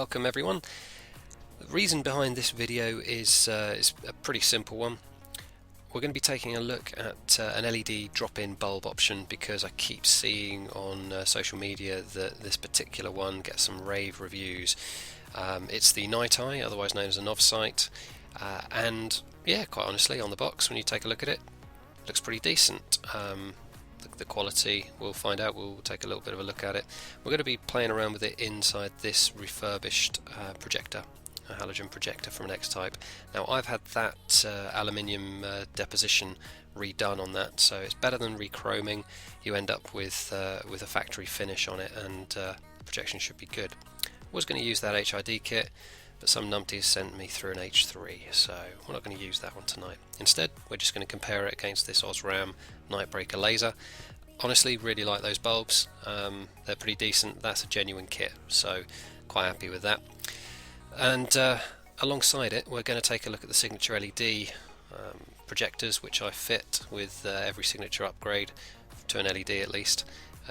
welcome everyone. The reason behind this video is a pretty simple one. We're going to be taking a look at an LED drop-in bulb option because I keep seeing on social media that this particular one gets some rave reviews. It's the Nighteye, otherwise known as a NovSight, and yeah, quite honestly, on the box when you take a look at it, looks pretty decent. The quality, we'll find out. We'll take a little bit of a look at it. We're going to be playing around with it inside this refurbished projector, a halogen projector from an X-Type. Now I've had that aluminium deposition redone on that, so it's better than rechroming. You end up with a factory finish on it, and the projection should be good. I was going to use that HID kit, but some numpties sent me through an H3, so we're not going to use that one tonight. Instead, we're just going to compare it against this Osram Nightbreaker laser. Honestly, really like those bulbs. They're pretty decent. That's a genuine kit, so quite happy with that. And alongside it, we're going to take a look at the Signature LED projectors, which I fit with every Signature upgrade to an LED at least.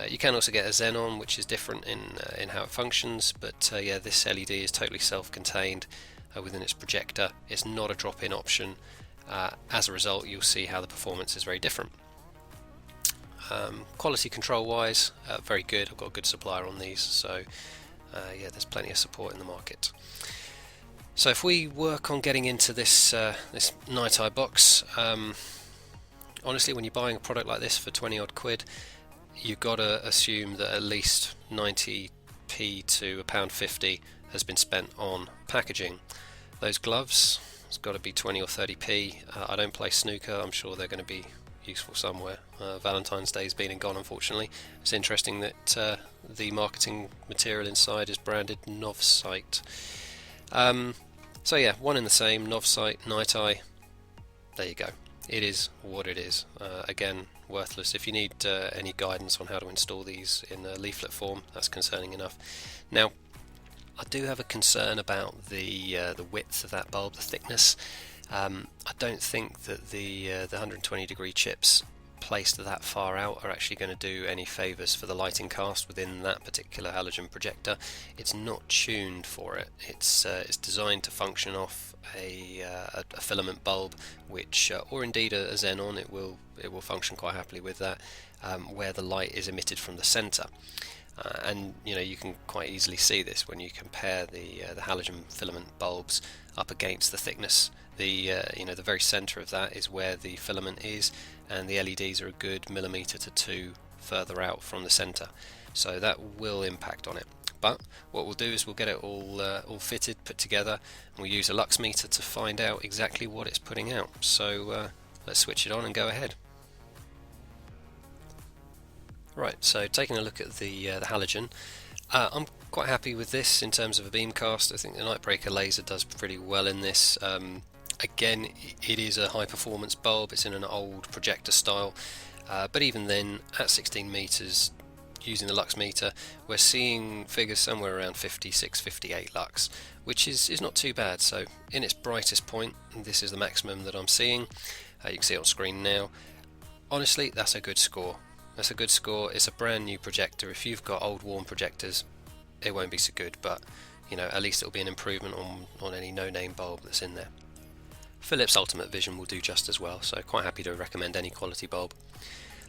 You can also get a xenon, which is different in how it functions, but yeah, this LED is totally self-contained within its projector. It's not a drop-in option. As a result, you'll see how the performance is very different. Quality control wise, very good. I've got a good supplier on these, so yeah, there's plenty of support in the market. So if we work on getting into this this Nighteye box, honestly, when you're buying a product like this for 20 odd quid, you've got to assume that at least 90p to £1.50 has been spent on packaging. Those gloves, it's got to be 20 or 30p. I don't play snooker, I'm sure they're going to be useful somewhere. Valentine's Day's been and gone, unfortunately. It's interesting that the marketing material inside is branded NovSight. So yeah, one in the same, NovSight, Nighteye. There you go. It is what it is. Again, worthless. If you need any guidance on how to install these in a leaflet form, that's concerning enough. Now, I do have a concern about the width of that bulb, the thickness. I don't think that the 120 degree chips placed that far out are actually going to do any favours for the lighting cast within that particular halogen projector. It's not tuned for it. It's designed to function off a filament bulb, which or indeed a xenon. It will function quite happily with that, where the light is emitted from the centre. And you know, you can quite easily see this when you compare the halogen filament bulbs up against the thickness. The very centre of that is where the filament is, and the LEDs are a good millimetre to 2 further out from the centre, so that will impact on it. But what we'll do is we'll get it all fitted, put together, and we'll use a lux meter to find out exactly what it's putting out. So let's switch it on and go ahead. Right, so taking a look at the halogen, I'm quite happy with this in terms of a beam cast. I think the Nightbreaker laser does pretty well in this. Again, it is a high performance bulb. It's in an old projector style, but even then, at 16 meters, using the lux meter, we're seeing figures somewhere around 56, 58 lux, which is not too bad. So in its brightest point, this is the maximum that I'm seeing. You can see it on screen now. Honestly, that's a good score. That's a good score. It's a brand new projector. If you've got old worn projectors, it won't be so good, but you know, at least it'll be an improvement on any no-name bulb that's in there. Philips Ultimate Vision will do just as well, so quite happy to recommend any quality bulb.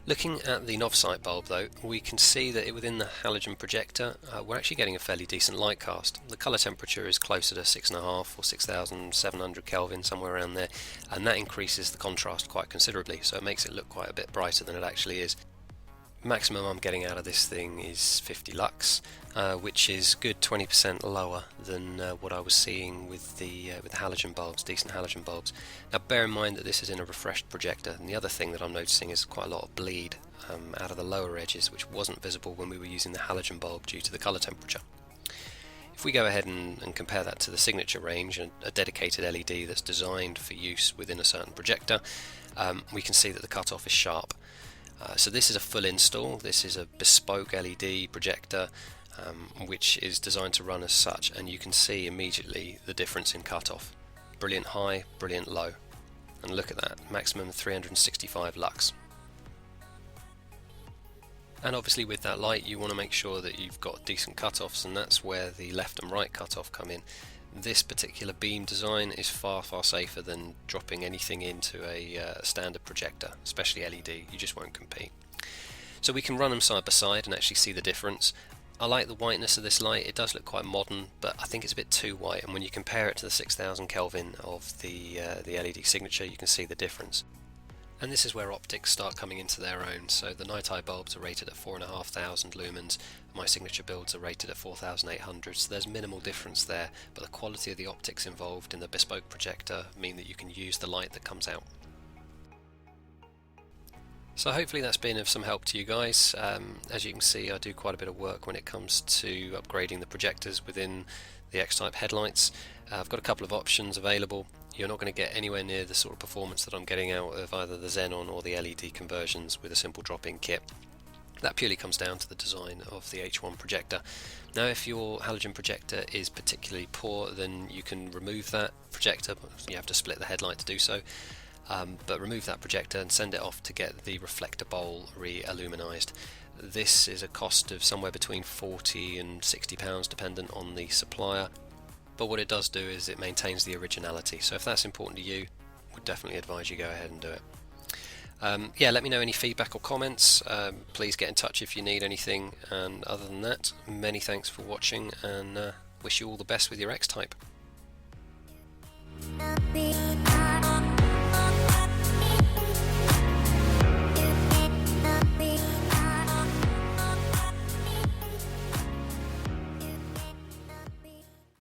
Looking at the NovSight bulb though, we can see that within the halogen projector we're actually getting a fairly decent light cast. The colour temperature is closer to 6.5 or 6,700 Kelvin, somewhere around there, and that increases the contrast quite considerably, so it makes it look quite a bit brighter than it actually is. Maximum I'm getting out of this thing is 50 lux, which is good 20% lower than what I was seeing with the halogen bulbs, decent halogen bulbs. Now bear in mind that this is in a refreshed projector, and the other thing that I'm noticing is quite a lot of bleed out of the lower edges, which wasn't visible when we were using the halogen bulb due to the colour temperature. If we go ahead and compare that to the Signature range, a dedicated LED that's designed for use within a certain projector, we can see that the cutoff is sharp. So this is a full install. This is a bespoke LED projector which is designed to run as such, and you can see immediately the difference in cutoff. Brilliant high, brilliant low, and look at that, maximum 365 lux. And obviously with that light you want to make sure that you've got decent cutoffs, and that's where the left and right cutoff come in. This particular beam design is far safer than dropping anything into a standard projector, especially LED. You just won't compete. So we can run them side by side and actually see the difference. I like the whiteness of this light. It does look quite modern, but I think it's a bit too white, and when you compare it to the 6000 Kelvin of the LED signature, you can see the difference. And this is where optics start coming into their own. So the Nighteye bulbs are rated at 4,500 lumens, my signature builds are rated at 4,800, so there's minimal difference there, but the quality of the optics involved in the bespoke projector mean that you can use the light that comes out. So hopefully that's been of some help to you guys. As you can see, I do quite a bit of work when it comes to upgrading the projectors within the X-type headlights. I've got a couple of options available. You're not going to get anywhere near the sort of performance that I'm getting out of either the xenon or the LED conversions with a simple drop-in kit. That purely comes down to the design of the H1 projector. Now if your halogen projector is particularly poor, then you can remove that projector. You have to split the headlight to do so. But remove that projector and send it off to get the reflector bowl re-illuminized. This is a cost of somewhere between £40 and £60 dependent on the supplier, but what it does do is it maintains the originality, so if that's important to you, would definitely advise you go ahead and do it. Yeah, let me know any feedback or comments. Please get in touch if you need anything, and other than that, many thanks for watching, and wish you all the best with your X-Type.